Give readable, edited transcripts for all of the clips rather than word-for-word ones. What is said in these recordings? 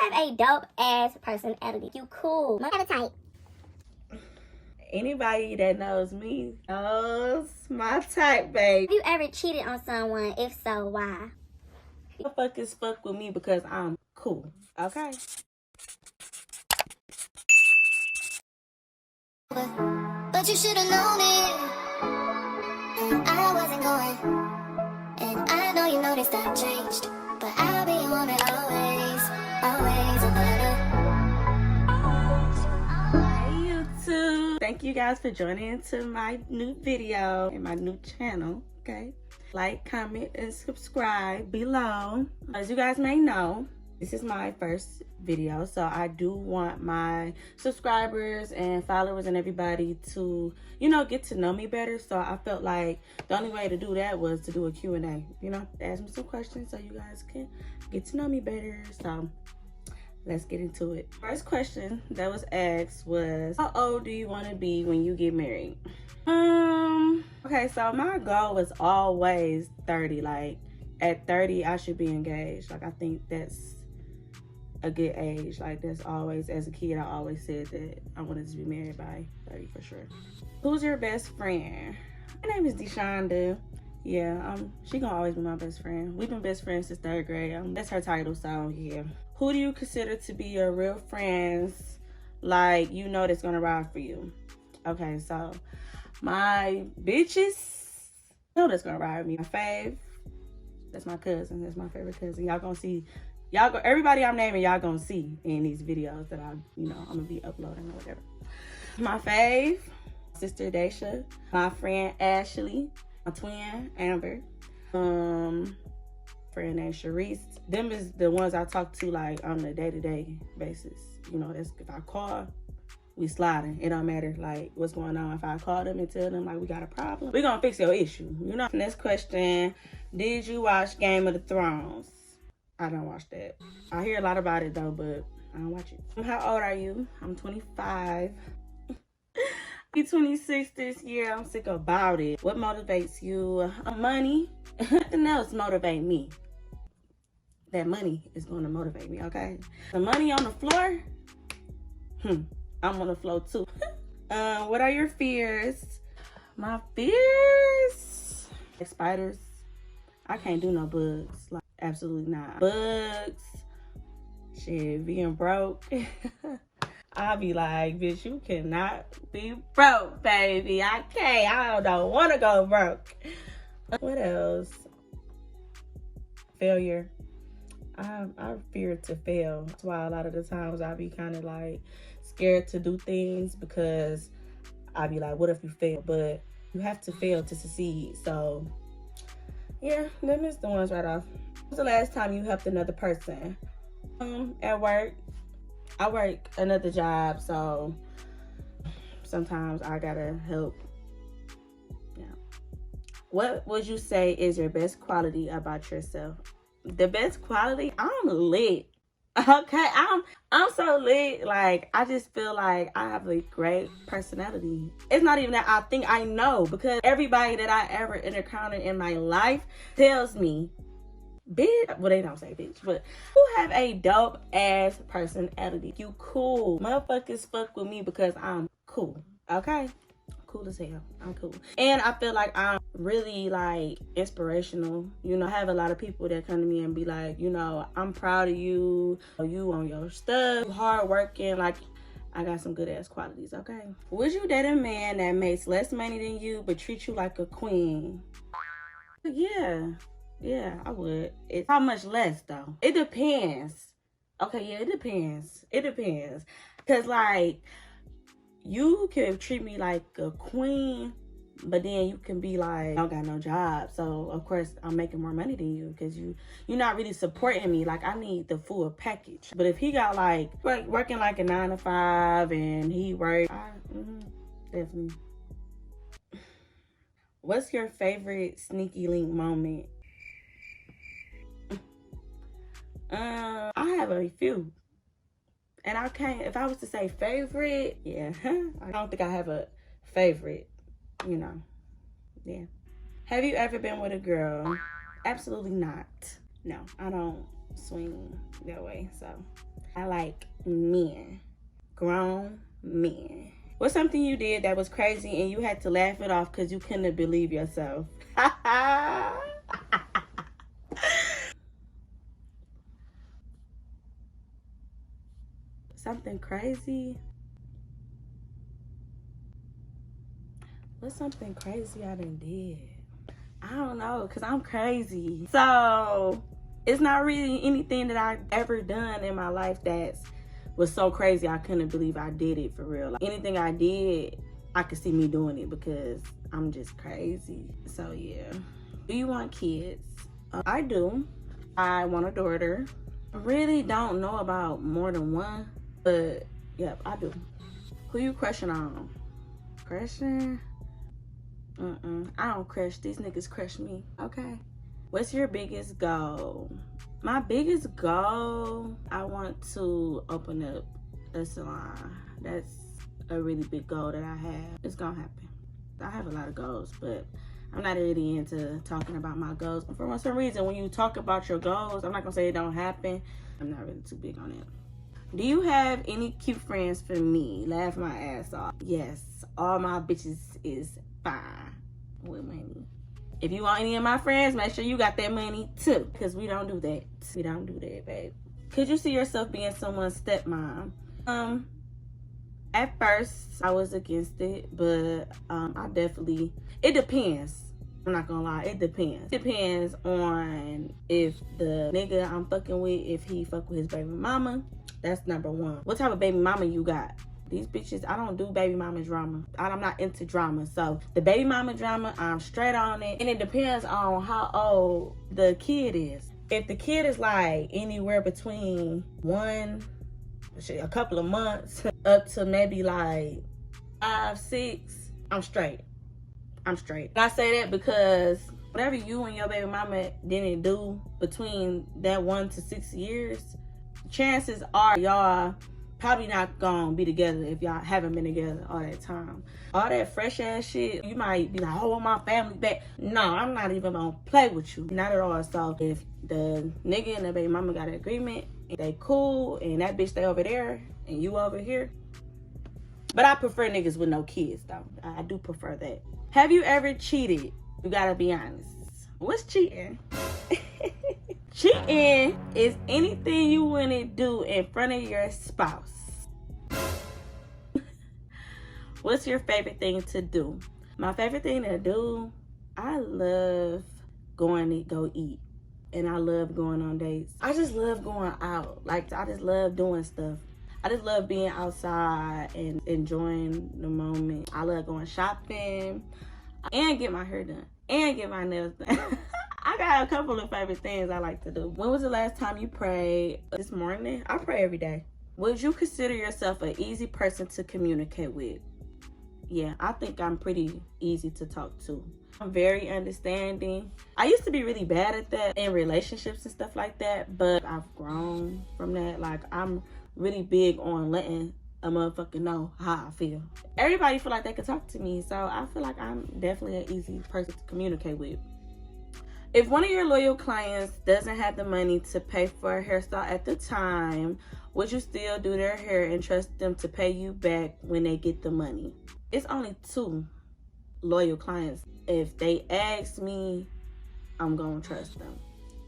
have a dope ass personality. You cool. Have a type. Anybody that knows me knows my type, babe. Have you ever cheated on someone? If so, why? Motherfuckers fuck with me because I'm cool, okay? But you should have known it. I wasn't going. And I know you noticed I've changed. But I'll be on it always. Always Hey YouTube. Thank you guys for joining into my new video and my new channel, okay? Like, comment, and subscribe below. As you guys may know, this is my first video, so I do want my subscribers and followers and everybody to, you know, get to know me better. So I felt like the only way to do that was to do a Q&A, you know, ask me some questions so you guys can get to know me better. So let's get into it. First question that was asked was, how old do you want to be when you get married? Okay, so my goal was always 30. Like, at 30, I should be engaged. Like, I think that's a good age. Like, that's always, as a kid, I always said that I wanted to be married by 30 for sure. Who's your best friend? My name is Deshonda. Yeah, she gonna always be my best friend. We've been best friends since 3rd grade. That's her title, so yeah. Who do you consider to be your real friends? Like, you know, that's gonna ride for you. Okay, so my bitches, know that's gonna ride with me. My fave, that's my cousin. That's my favorite cousin. Y'all gonna see, everybody I'm naming, y'all gonna see in these videos that I'm gonna be uploading or whatever. My fave, sister Daisha, my friend Ashley, my twin Amber, friend named Sharice. Them is the ones I talk to like on a day-to-day basis. You know, that's if I call, we sliding. It don't matter like what's going on. If I call them and tell them like we got a problem, we gonna fix your issue, you know. Next question, did you watch Game of the Thrones? I don't watch that. I hear a lot about it though, but I don't watch it. How old are you? I'm 25. I'll be 26 this year. I'm sick about it. What motivates you? Money. Nothing else motivate me. That money is going to motivate me, okay? The money on the floor, I'm on the floor too. What are your fears? My fears? Like spiders. I can't do no bugs. Like, absolutely not. Bugs. Shit, being broke. I'll be like, bitch, you cannot be broke, baby. I can't. I don't want to go broke. What else? Failure. I fear to fail. That's why a lot of the times I be kind of like scared to do things because I be like, what if you fail? But you have to fail to succeed. So yeah, them is the ones right off. When was the last time you helped another person? At work. I work another job, so sometimes I gotta help. Yeah. What would you say is your best quality about yourself? The best quality? I'm lit. Okay, I'm so lit. Like, I just feel like I have a great personality. It's not even that I think I know, because everybody that I ever encountered in my life tells me, bitch, well, they don't say bitch, but you have a dope ass personality. You cool. Motherfuckers fuck with me because I'm cool. Okay? Cool as hell. I'm cool. And I feel like I'm really like inspirational. You know, I have a lot of people that come to me and be like, you know, I'm proud of you. You on your stuff. You hard working. Like, I got some good ass qualities, okay? Would you date a man that makes less money than you but treat you like a queen? Yeah, I would. It's how much less though? It depends. Okay, yeah, it depends. It depends. Cause like, you can treat me like a queen, but then you can be like, I don't got no job, so of course I'm making more money than you because you're not really supporting me. Like, I need the full package. But if he got like working like a 9 to 5 and he work, definitely. What's your favorite sneaky link moment? I have a few. And I can't, if I was to say favorite, yeah, I don't think I have a favorite, you know, yeah. Have you ever been with a girl? Absolutely not. No, I don't swing that way, so I like men. Grown men. What's something you did that was crazy and you had to laugh it off because you couldn't believe yourself? Something crazy? What's something crazy I done did? I don't know, because I'm crazy. So, it's not really anything that I've ever done in my life that was so crazy I couldn't believe I did it for real. Like, anything I did, I could see me doing it because I'm just crazy. So, yeah. Do you want kids? I do. I want a daughter. I really don't know about more than one, but, yep, I do. Who you crushing on? Crushing? I don't crush. These niggas crush me. Okay. What's your biggest goal? My biggest goal, I want to open up a salon. That's a really big goal that I have. It's gonna happen. I have a lot of goals, but I'm not really into talking about my goals. But for some reason, when you talk about your goals, I'm not gonna say it don't happen. I'm not really too big on it. Do you have any cute friends for me? Laugh my ass off. Yes, all my bitches is fine with money. If you want any of my friends, make sure you got that money too, because we don't do that. We don't do that, babe. Could you see yourself being someone's stepmom? At first I was against it, but I definitely, it depends. I'm not gonna lie, it depends. It depends on if the nigga I'm fucking with, if he fuck with his baby mama. That's number one. What type of baby mama you got? These bitches, I don't do baby mama drama. I'm not into drama. So the baby mama drama, I'm straight on it. And it depends on how old the kid is. If the kid is like anywhere between a couple of months up to maybe like 5, 6, I'm straight. I'm straight. And I say that because whatever you and your baby mama didn't do between that 1 to 6 years, chances are y'all probably not gonna be together if y'all haven't been together all that time. All that fresh ass shit, you might be like, oh, I want my family back. No, I'm not even gonna play with you. Not at all. So if the nigga and the baby mama got an agreement, and they cool, and that bitch stay over there, and you over here. But I prefer niggas with no kids, though. I do prefer that. Have you ever cheated? You gotta be honest. What's cheating? Cheating is anything you wouldn't do in front of your spouse. What's your favorite thing to do? My favorite thing to do, I love going to go eat. And I love going on dates. I just love going out. Like, I just love doing stuff. I just love being outside and enjoying the moment. I love going shopping and get my hair done and get my nails done. I got a couple of favorite things I like to do. When was the last time you prayed? This morning? I pray every day. Would you consider yourself an easy person to communicate with? Yeah, I think I'm pretty easy to talk to. I'm very understanding. I used to be really bad at that in relationships and stuff like that, but I've grown from that. Like, I'm really big on letting a motherfucker know how I feel. Everybody feel like they can talk to me, so I feel like I'm definitely an easy person to communicate with. If one of your loyal clients doesn't have the money to pay for a hairstyle at the time, would you still do their hair and trust them to pay you back when they get the money? It's only 2 loyal clients. If they ask me, I'm gonna trust them.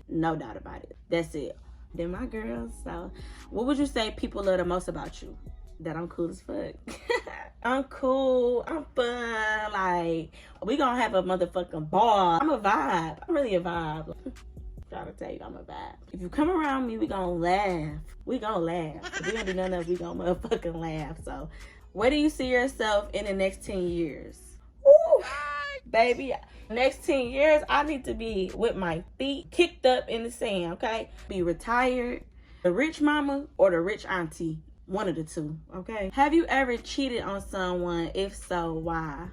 No doubt about it. That's it. They're my girls. So what would you say people love the most about you? That I'm cool as fuck. I'm cool. I'm fun. Like, we gonna have a motherfucking ball. I'm a vibe. I'm really a vibe. Trying to tell you I'm a vibe. If you come around me, we gonna laugh. We gonna laugh. If we gonna do nothing else, we gonna motherfucking laugh. So where do you see yourself in the next 10 years? Ooh, baby, next 10 years, I need to be with my feet kicked up in the sand, okay? Be retired, the rich mama or the rich auntie. One of the two, okay? Have you ever cheated on someone? If so, why?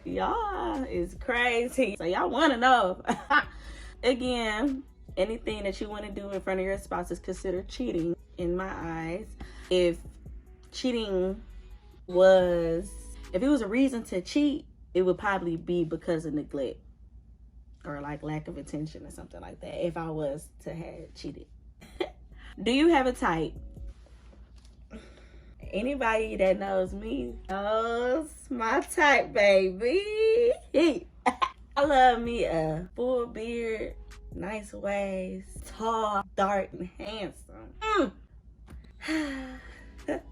Y'all is crazy. So y'all want to know. Again, anything that you want to do in front of your spouse is considered cheating in my eyes. If cheating was, if it was a reason to cheat, it would probably be because of neglect or like lack of attention or something like that if I was to have cheated. Do you have a type? Anybody that knows me knows my type, baby. I love me a full beard, nice waist, tall, dark, and handsome.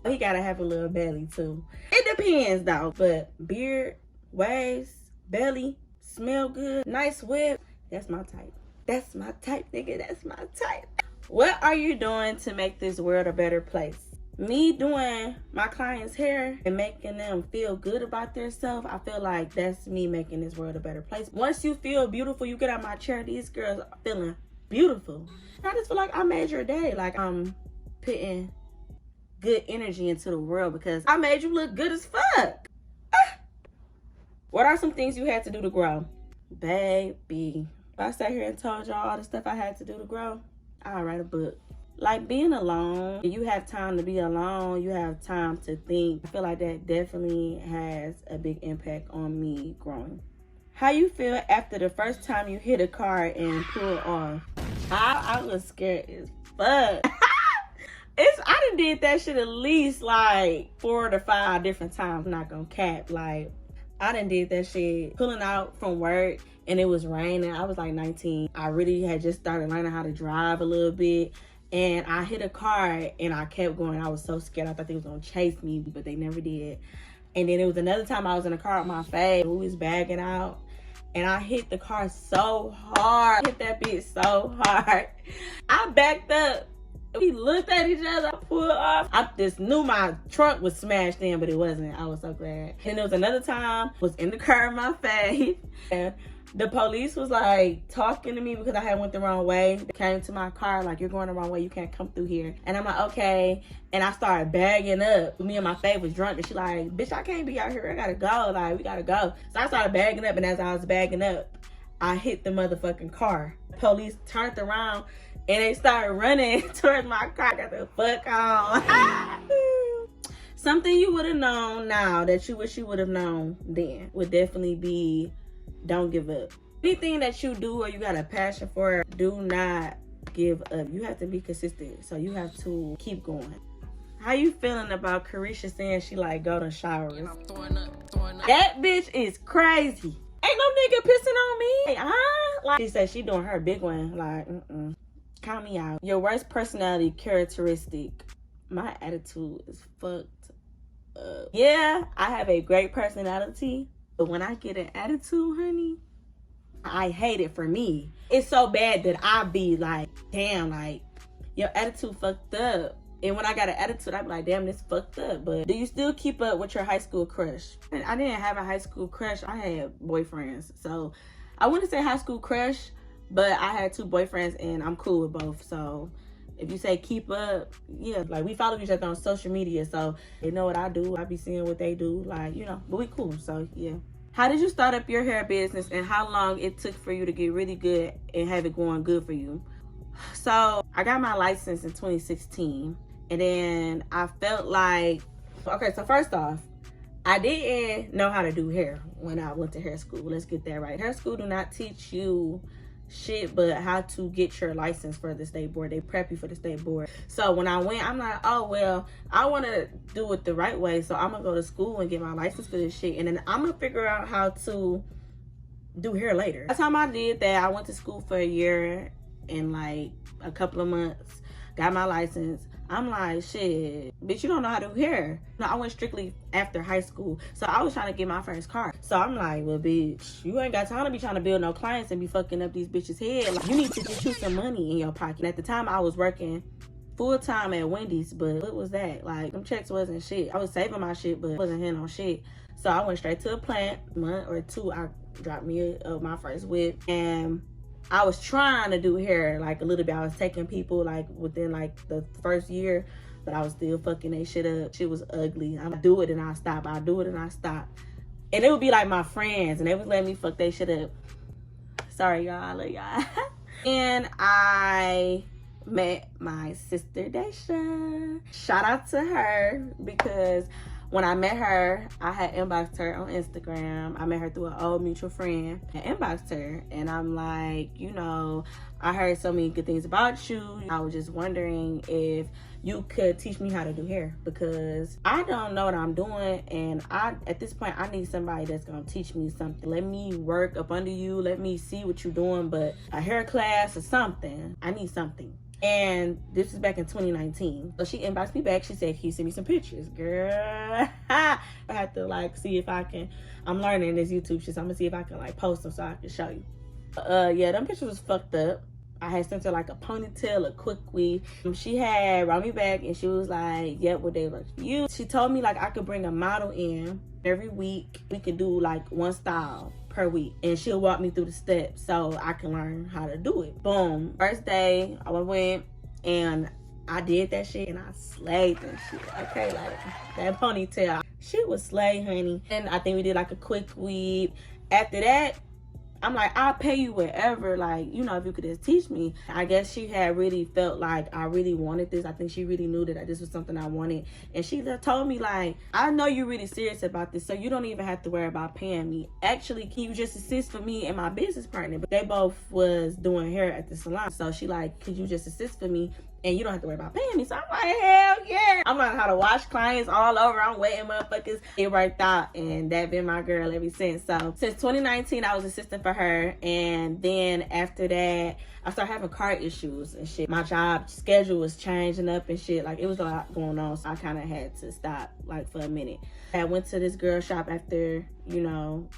He gotta have a little belly too. It depends though, but beard, waist, belly, smell good, nice whip, that's my type. That's my type, nigga, that's my type. What are you doing to make this world a better place? Me doing my clients' hair and making them feel good about themselves, I feel like that's me making this world a better place. Once you feel beautiful, you get out my chair, these girls are feeling beautiful. I just feel like I made your day. Like I'm putting good energy into the world because I made you look good as fuck. What are some things you had to do to grow? Baby, if I sat here and told y'all all the stuff I had to do to grow, I'll write a book. Like being alone, you have time to be alone, you have time to think. I feel like that definitely has a big impact on me growing. How you feel after the first time you hit a car and pull off? I was scared as fuck. I done did that shit at least like 4 to 5 different times. I'm not gonna cap. Like I done did that shit pulling out from work and it was raining. I was like 19. I really had just started learning how to drive a little bit. And I hit a car and I kept going. I was so scared. I thought they was gonna chase me, but they never did. And then it was another time I was in a car with my fave. We was bagging out. And I hit the car so hard. I hit that bitch so hard. I backed up. We looked at each other, I pulled off. I just knew my trunk was smashed in, but it wasn't. I was so glad. And there was another time, was in the car with my fave. And the police was like talking to me because I had went the wrong way. They came to my car like, you're going the wrong way, you can't come through here. And I'm like, okay. And I started bagging up. Me and my fave was drunk and she like, bitch, I can't be out here, I gotta go, like we gotta go. So I started bagging up, and as I was bagging up, I hit the motherfucking car. Police turned around and they started running towards my car. I got the fuck on. Something you would have known now that you wish you would have known then would definitely be, don't give up. Anything that you do or you got a passion for, do not give up. You have to be consistent, so you have to keep going. How you feeling about Carisha saying she like golden showers? That bitch is crazy. Ain't no nigga pissing on me. Like she said she doing her big one. Like, count me out. Your worst personality characteristic. My attitude is fucked up. Yeah, I have a great personality. But when I get an attitude, honey, I hate it for me. It's so bad that I be like, damn, like, your attitude fucked up. And when I got an attitude, I be like, damn, this fucked up. But do you still keep up with your high school crush? And I didn't have a high school crush. I had boyfriends. So I wouldn't say high school crush, but I had 2 boyfriends and I'm cool with both. So if you say keep up, yeah, like we follow each other on social media, so they know what I do. I be seeing what they do, like, you know, but we cool, so yeah. How did you start up your hair business and how long it took for you to get really good and have it going good for you? So I got my license in 2016 and then I felt like, okay, so first off, I didn't know how to do hair when I went to hair school. Let's get that right. Hair school do not teach you shit but how to get your license for the state board. They prep you for the state board. So when I went, I'm like, oh well, I want to do it the right way, so I'm gonna go to school and get my license for this shit, and then I'm gonna figure out how to do hair later. By the time I did that, I went to school for a year and like a couple of months, got my license. I'm like, shit, bitch, you don't know how to do hair. No, I went strictly after high school. So I was trying to get my first car. So I'm like, well, bitch, you ain't got time to be trying to build no clients and be fucking up these bitches' head. Like, you need to get you some money in your pocket. And at the time, I was working full-time at Wendy's, but what was that? Like, them checks wasn't shit. I was saving my shit, but wasn't hitting on shit. So I went straight to a plant. A month or 2, I dropped me my first whip. And I was trying to do hair like a little bit. I was taking people like within like the first year, but I was still fucking that shit up. Shit was ugly. I do it and I stop. I do it and I stop. And it would be like my friends and they was letting me fuck that shit up. Sorry, y'all. I love y'all. And I met my sister Daisha. Shout out to her because When I met her, I had inboxed her on Instagram. I met her through an old mutual friend. I inboxed her and I'm like, you know, I heard so many good things about you. I was just wondering if you could teach me how to do hair, because I don't know what I'm doing, and at this point I need somebody that's gonna teach me something. Let me work up under you, let me see what you're doing, but a hair class or something. I need something. And this is back in 2019. So she inboxed me back. She said, can you send me some pictures? Girl, I have to like see if I can. I'm learning this YouTube shit, so I'm gonna see if I can like post them so I can show you. Yeah, them pictures was fucked up. I had sent her like a ponytail, a quick weave. She had brought me back and she was like, yep, what day works for you? She told me like I could bring a model in every week. We could do like one style per week, and she'll walk me through the steps so I can learn how to do it. Boom. First day I went and I did that shit and I slayed that shit. Okay, like that ponytail. She was slay, honey. And I think we did like a quick weave. After that, I'm like, I'll pay you whatever, like, you know, if you could just teach me. I guess she had really felt like I really wanted this. I think she really knew that this was something I wanted. And she told me, like, I know you're really serious about this, so you don't even have to worry about paying me. Actually, can you just assist for me and my business partner? But they both was doing hair at the salon. So she like, could you just assist for me? And you don't have to worry about paying me. So I'm like, hell yeah. I'm learning how to wash clients all over. I'm waiting motherfuckers. It worked out, and that been my girl ever since. So since 2019, I was assisting for her. And then after that, I started having car issues and shit. My job schedule was changing up and shit. Like, it was a lot going on. So I kind of had to stop like for a minute. I went to this girl shop after, you know,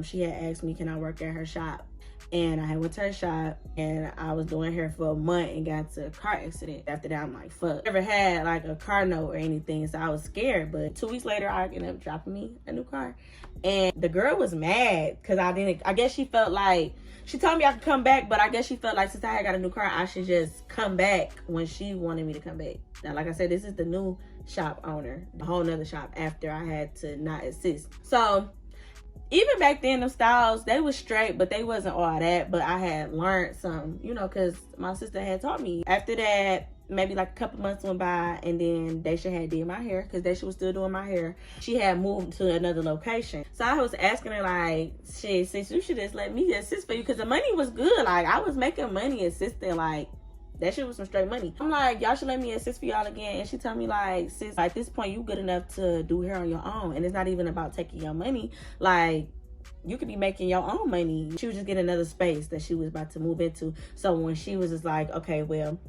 she had asked me, can I work at her shop? And I had went to her shop and I was doing hair for a month and got into a car accident. After that, I'm like, fuck. Never had like a car note or anything, so I was scared. But 2 weeks later, I ended up dropping me a new car. And the girl was mad because I guess she felt like, she told me I could come back, but I guess she felt like since I had got a new car, I should just come back when she wanted me to come back. Now, like I said, this is the new shop owner, a whole nother shop after I had to not assist. So even back then, them styles, they was straight, but they wasn't all that. But I had learned some, you know, because my sister had taught me. After that, maybe like a couple months went by, and then Daisha had did my hair, because Daisha was still doing my hair. She had moved to another location. So I was asking her, like, shit, sis, you should just let me assist for you, because the money was good. Like, I was making money assisting, like, that shit was some straight money. I'm like, y'all should let me assist for y'all again. And she told me, like, sis, at this point, you good enough to do hair on your own. And it's not even about taking your money. Like, you could be making your own money. She was just getting another space that she was about to move into. So when she was just like, okay, well,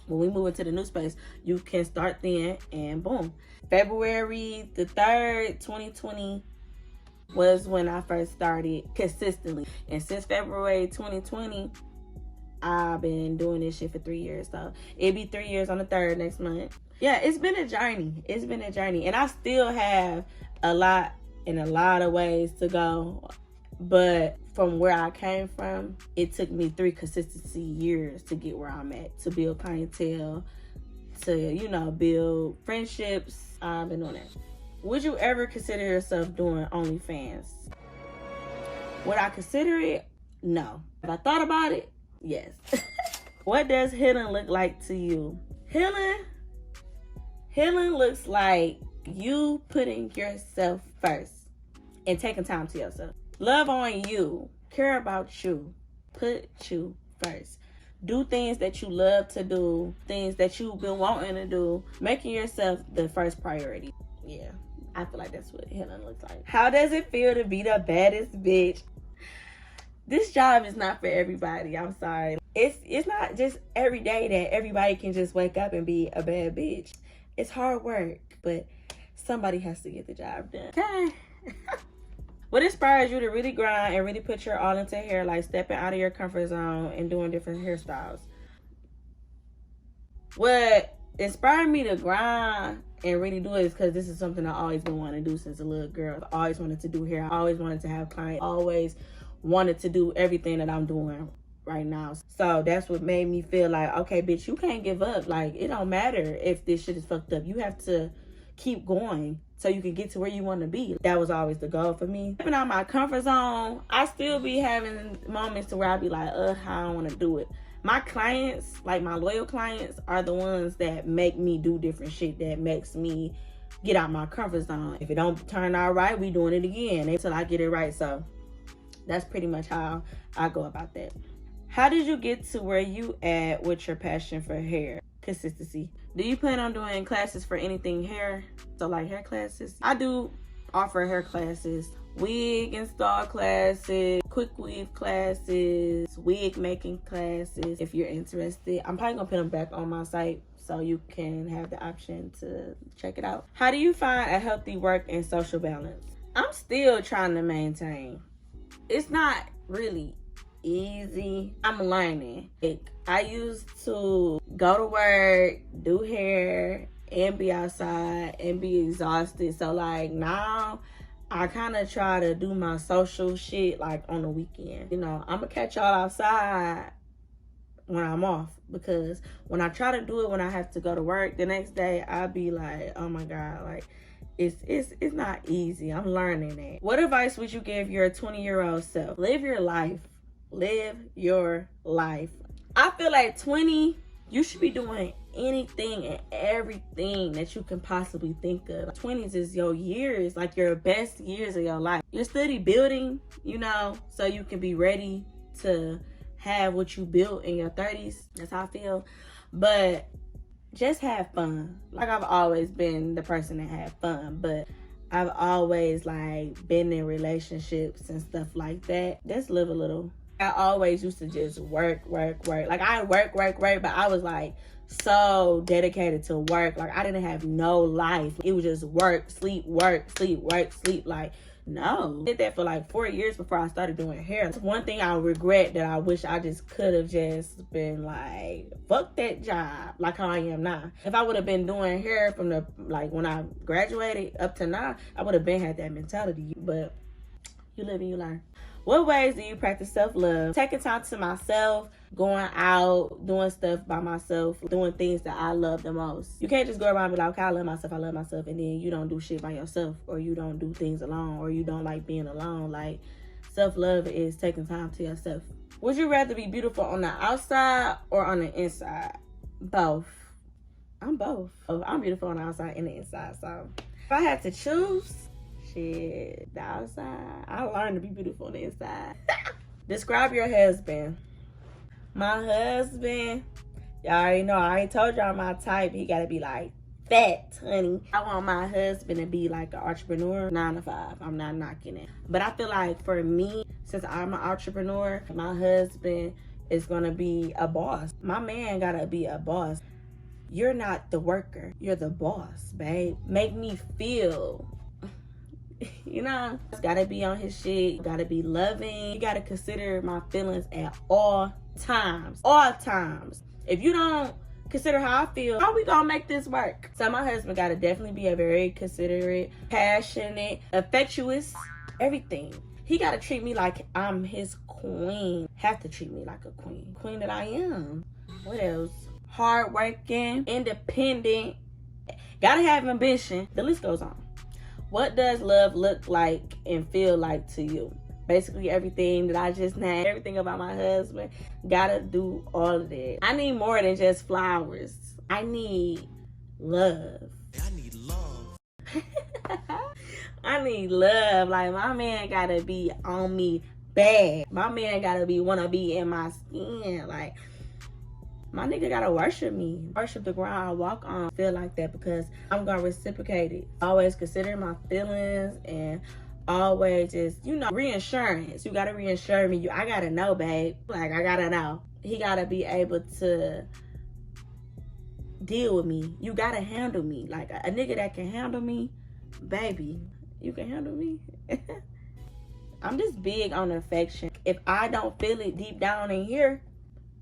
when we move into the new space, you can start then, and boom. February the 3rd, 2020 was when I first started consistently. And since February 2020, I've been doing this shit for 3 years. So it'll be 3 years on the 3rd next month. Yeah, it's been a journey. It's been a journey. And I still have a lot of ways to go. But from where I came from, it took me 3 consistency years to get where I'm at, to build clientele, to, you know, build friendships. I've been doing that. Would you ever consider yourself doing OnlyFans? Would I consider it? No. Have I thought about it? Yes. What does healing look like to you? Healing looks like you putting yourself first and taking time to yourself. Love on you. Care about you. Put you first. Do things that you love to do. Things that you've been wanting to do. Making yourself the first priority. Yeah, I feel like that's what healing looks like. How does it feel to be the baddest bitch? This job is not for everybody. I'm sorry. It's not just every day that everybody can just wake up and be a bad bitch. It's hard work, but somebody has to get the job done. Okay. What inspires you to really grind and really put your all into hair, like stepping out of your comfort zone and doing different hairstyles? What inspired me to grind and really do it is because this is something I always been wanting to do since a little girl. I always wanted to do hair. I always wanted to have clients. Always wanted to do everything that I'm doing right now. So that's what made me feel like, okay, bitch, you can't give up. Like, it don't matter if this shit is fucked up. You have to keep going so you can get to where you want to be. That was always the goal for me. Stepping out my comfort zone, I still be having moments to where I be like, I don't want to do it. My clients, like my loyal clients, are the ones that make me do different shit, that makes me get out my comfort zone. If it don't turn out right, we doing it again until I get it right. So that's pretty much how I go about that. How did you get to where you at with your passion for hair? Consistency. Do you plan on doing classes for anything hair? So like hair classes? I do offer hair classes, wig install classes, quick weave classes, wig making classes. If you're interested, I'm probably gonna put them back on my site so you can have the option to check it out. How do you find a healthy work and social balance? I'm still trying to maintain. It's not really easy. I'm learning. I used to go to work, do hair, and be outside and be exhausted. So like now I kind of try to do my social shit like on the weekend. You know, I'm gonna catch y'all outside when I'm off, because when I try to do it when I have to go to work the next day, I'll be like, oh my God, like it's not easy. I'm learning it. What advice would you give your 20-year-old self? Live your life. Live your life. I feel like 20, you should be doing anything and everything that you can possibly think of. 20s is your years, like your best years of your life. You're steady building, you know, so you can be ready to have what you built in your 30s. That's how I feel. But just have fun. Like I've always been the person that had fun, but I've always like been in relationships and stuff like that. Just live a little. I always used to just work. Like I work, but I was like so dedicated to work. Like I didn't have no life. It was just work, sleep, work, sleep, work, sleep. Like no. I did that for like 4 years before I started doing hair. That's one thing I regret, that I wish I just could have just been like, fuck that job, like how I am now. If I would have been doing hair from the, like when I graduated up to now, I would have been had that mentality. But you live and you learn. What ways do you practice self-love? Taking time to myself, going out, doing stuff by myself, doing things that I love the most. You can't just go around and be like, okay, I love myself, and then you don't do shit by yourself, or you don't do things alone, or you don't like being alone. Like, self-love is taking time to yourself. Would you rather be beautiful on the outside or on the inside? Both. I'm both. I'm beautiful on the outside and the inside. So if I had to choose, shit, the outside. I learned to be beautiful on the inside. Describe your husband. My husband, y'all already know, I already told y'all my type. He gotta be like fat, honey. I want my husband to be like an entrepreneur, 9 to 5. I'm not knocking it. But I feel like for me, since I'm an entrepreneur, my husband is gonna be a boss. My man gotta be a boss. You're not the worker, you're the boss, babe. Make me feel, you know, it's gotta be on his shit, gotta be loving. You gotta consider my feelings at all times. If you don't consider how I feel, how we gonna make this work? So my husband gotta definitely be a very considerate, passionate, affectuous, everything. He gotta treat me like I'm his queen. Have to treat me like a queen. Queen that I am. What else? Hardworking, independent, gotta have ambition. The list goes on. What does love look like and feel like to you? Basically everything that I just named, everything about my husband, gotta do all of that. I need more than just flowers. I need love. I need love. I need love. Like, my man gotta be on me bad. My man gotta wanna be in my skin. Like, my nigga gotta worship me. Worship the ground I walk on. Feel like that, because I'm gonna reciprocate it. Always consider my feelings and always just, you know, reassurance. You gotta reassure me. I gotta know, babe. Like, I gotta know. He gotta be able to deal with me. You gotta handle me. Like, a nigga that can handle me, baby, you can handle me. I'm just big on affection. If I don't feel it deep down in here,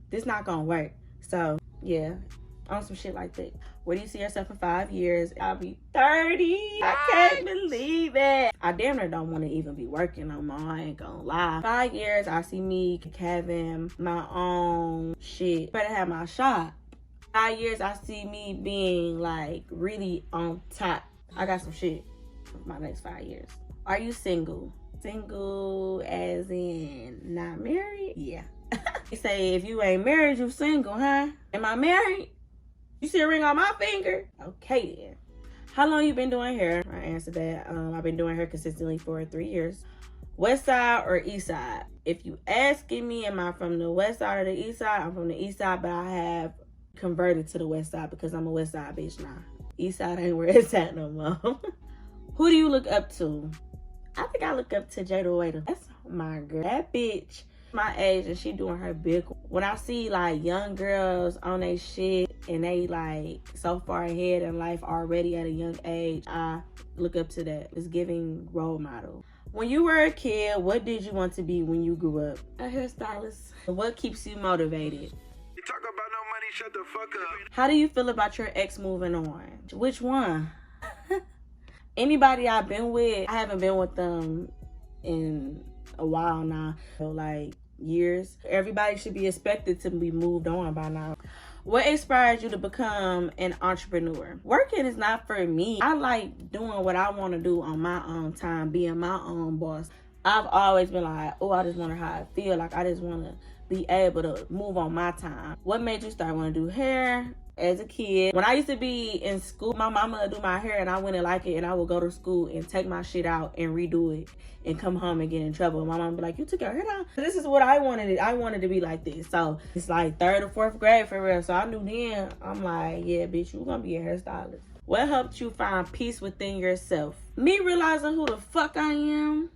this not gonna work. So, yeah, on some shit like that. Where do you see yourself in 5 years? I'll be 30. I can't believe it. I damn near don't want to even be working no more. I ain't gonna lie. 5 years, I see me having my own shit. Better have my shop. 5 years, I see me being like really on top. I got some shit for my next 5 years. Are you single? Single as in not married? Yeah. They say if you ain't married, you single, huh? Am I married? You see a ring on my finger? Okay then. How long you been doing hair? I answered that. I've been doing hair consistently for 3 years. West side or east side? If you asking me, am I from the west side or the east side? I'm from the east side, but I have converted to the west side because I'm a west side bitch now. East side ain't where it's at no more. Who do you look up to? I think I look up to Jada Waiter. That's my girl. That bitch my age and she doing her big. When I see like young girls on they shit and they like so far ahead in life already at a young age, I look up to that. It's giving role model. When you were a kid, what did you want to be when you grew up? A hairstylist. What keeps you motivated? You talk about no money, shut the fuck up. How do you feel about your ex moving on? Which one? Anybody I've been with, I haven't been with them in a while now. So like years. Everybody should be expected to be moved on by now. What inspired you to become an entrepreneur? Working is not for me. I like doing what I want to do on my own time, being my own boss. I've always been like, oh, I just wonder how I feel. Like, I just want to be able to move on my time. What made you start wanting to do hair? As a kid, when I used to be in school, my mama would do my hair and I wouldn't like it, and I would go to school and take my shit out and redo it and come home and get in trouble. My mom would be like, you took your hair down? This is what I wanted. I wanted to be like this. So it's like 3rd or 4th grade for real. So I knew then, I'm like, yeah, bitch, you gonna be a hairstylist. What helped you find peace within yourself? Me realizing who the fuck I am.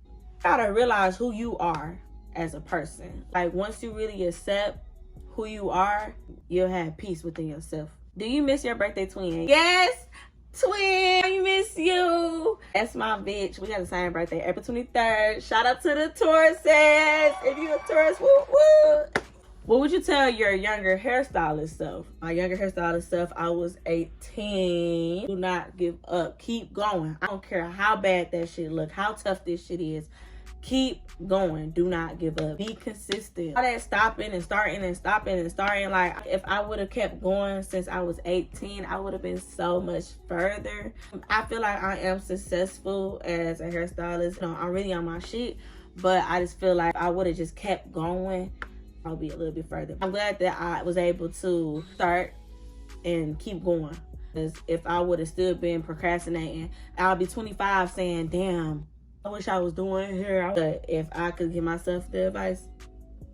You gotta realize who you are as a person. Like, once you really accept who you are, you'll have peace within yourself. Do you miss your birthday twin? Yes, twin, I miss you. That's my bitch. We got the same birthday, April 23rd. Shout out to the Tauruses. If you a Taurus, woo woo. What would you tell your younger hairstylist self? My younger hairstylist self, I was 18. Do not give up. Keep going. I don't care how bad that shit look, how tough this shit is. Keep going. Do not give up. Be consistent. All that stopping and starting and stopping and starting. Like, if I would have kept going since I was 18, I would have been so much further. I feel like I am successful as a hairstylist. You know, I'm really on my shit, but I just feel like I would have just kept going, I'll be a little bit further. I'm glad that I was able to start and keep going. Because if I would have still been procrastinating, I'll be 25 saying, damn, I wish I was doing hair. But if I could give myself the advice,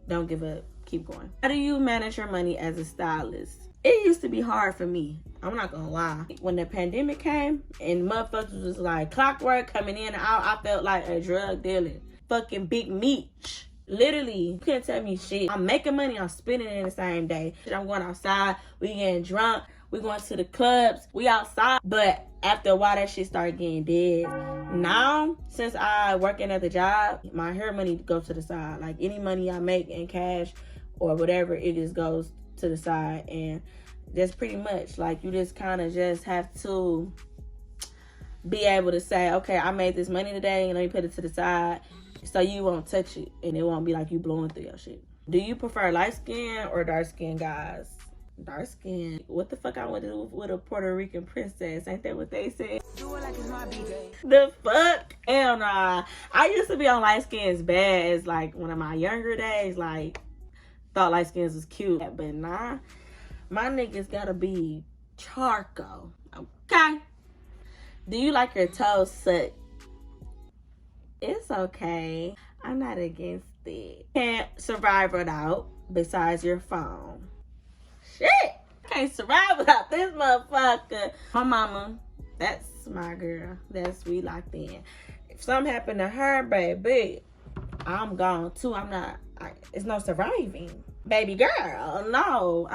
don't give up. Keep going. How do you manage your money as a stylist? It used to be hard for me. I'm not gonna lie. When the pandemic came and motherfuckers was like clockwork coming in and out, I felt like a drug dealer. Fucking Big Meech. Literally, you can't tell me shit. I'm making money, I'm spending it in the same day. I'm going outside, we getting drunk, we going to the clubs, we outside. But after a while, that shit started getting dead. Now, since I working at the job, my hair money goes to the side. Like, any money I make in cash or whatever, it just goes to the side. And that's pretty much, like, you just kind of just have to be able to say, okay, I made this money today and let me put it to the side so you won't touch it and it won't be like you blowing through your shit. Do you prefer light skin or dark skin guys? Dark skin. What the fuck I want to do with a Puerto Rican princess? Ain't that what they said? Do it like it's my B-day. The fuck? Hell nah. I used to be on light skins bad as like one of my younger days. Like, thought light skins was cute. But nah, my niggas gotta be charcoal. Okay? Do you like your toes sucked? It's okay. I'm not against it. Can't survive without besides your phone. Shit! Can't survive without this motherfucker. My mama, that's my girl. That's we locked in. If something happened to her, baby, I'm gone too. It's no surviving. Baby girl, no.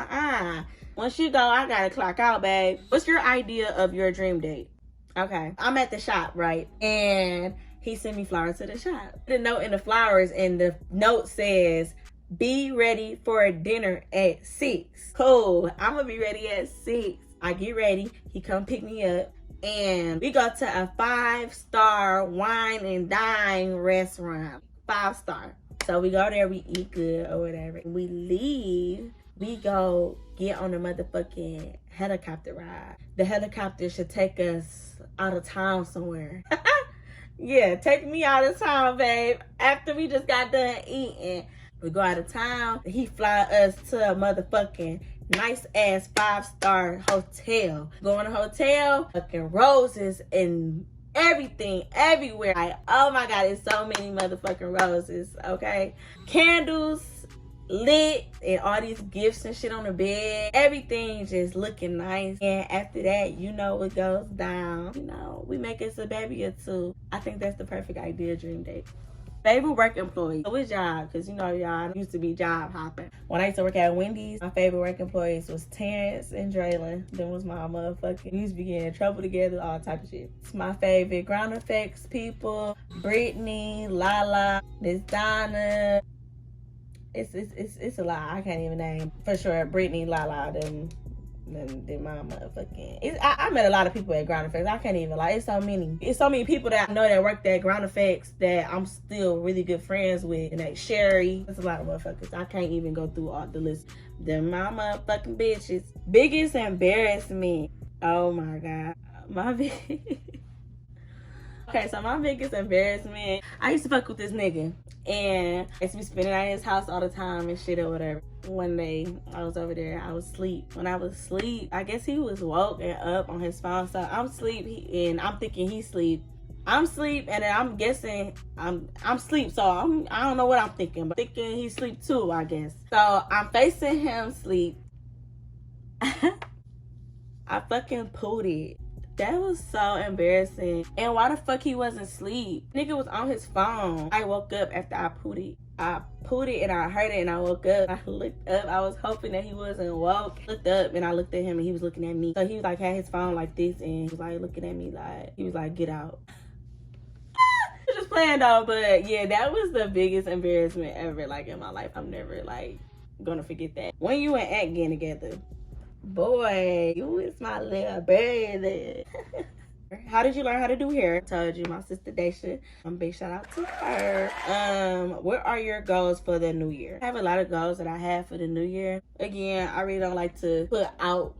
Once you go, I gotta clock out, babe. What's your idea of your dream date? Okay, I'm at the shop, right? And he sent me flowers to the shop. The note in the flowers, and the note says, be ready for dinner at 6. Cool, I'm gonna be ready at 6. I get ready, he come pick me up, and we go to a 5-star wine and dine restaurant. 5-star. So we go there, we eat good or whatever. We leave, we go get on the motherfucking helicopter ride. The helicopter should take us out of town somewhere. Yeah, take me out of town, babe. After we just got done eating, we go out of town. He fly us to a motherfucking nice ass 5-star hotel. Go in a hotel, fucking roses and everything everywhere. Like, oh my god, it's so many motherfucking roses, okay? Candles lit and all these gifts and shit on the bed. Everything just looking nice. And after that, you know what goes down. You know, we make us a baby or two. I think that's the perfect ideal dream date. Favorite work employee. So which job? Because you know y'all used to be job hopping. When I used to work at Wendy's, my favorite work employees was Terrence and Draylon. Them was my motherfucking, we used to be getting in trouble together, all type of shit. It's my favorite ground effects people. Brittany, Lala, Miss Donna. It's a lot. I can't even name for sure. Brittany, Lala, them my motherfucking. I met a lot of people at Ground Effects. I can't even lie. It's so many people that I know that worked at Ground Effects that I'm still really good friends with. And like Sherry, there's a lot of motherfuckers. I can't even go through all the list. Them my motherfucking bitches. Biggest embarrassment. Oh my god. Okay, so my biggest embarrassment, I used to fuck with this nigga. And I used to be spending at his house all the time and shit or whatever. One day, I was over there, I was asleep. When I was asleep, I guess he was woke and up on his phone. So I'm asleep, and I'm thinking he's asleep. I'm asleep, and then I'm guessing I'm asleep. So I don't know what I'm thinking, but thinking he's asleep too, I guess. So I'm facing him sleep. I fucking pooted. That was so embarrassing. And why the fuck he wasn't asleep? Nigga was on his phone. I woke up after I pooted. I pooted and I heard it and I woke up. I looked up. I was hoping that he wasn't woke. Looked up and I looked at him and he was looking at me. So he was like, had his phone like this and he was like looking at me like, he was like, get out. Just playing though, but yeah, that was the biggest embarrassment ever like in my life. I'm never like gonna forget that. When you and Ant getting together, boy, you is my little baby. How did you learn how to do hair? I told you, my sister Daisha. Big shout out to her. What are your goals for the new year? I have a lot of goals that I have for the new year. Again, I really don't like to put out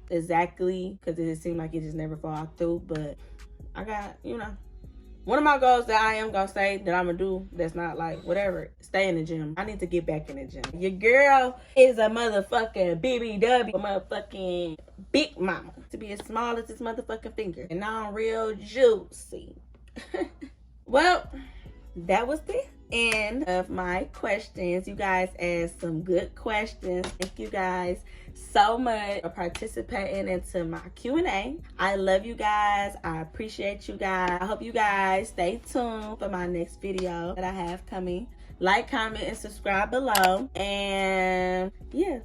exactly because it seems like it just never fall through. But I got, you know, one of my goals that I am gonna say that I'm gonna do that's not like whatever, stay in the gym. I need to get back in the gym. Your girl is a motherfucking BBW, motherfucking big mama. To be as small as this motherfucking finger. And now I'm real juicy. Well, that was the end of my questions. You guys asked some good questions. Thank you guys so much for participating into my Q&A. I love you guys. I appreciate you guys. I hope you guys stay tuned for my next video that I have coming. Like, comment, and subscribe below. And yeah.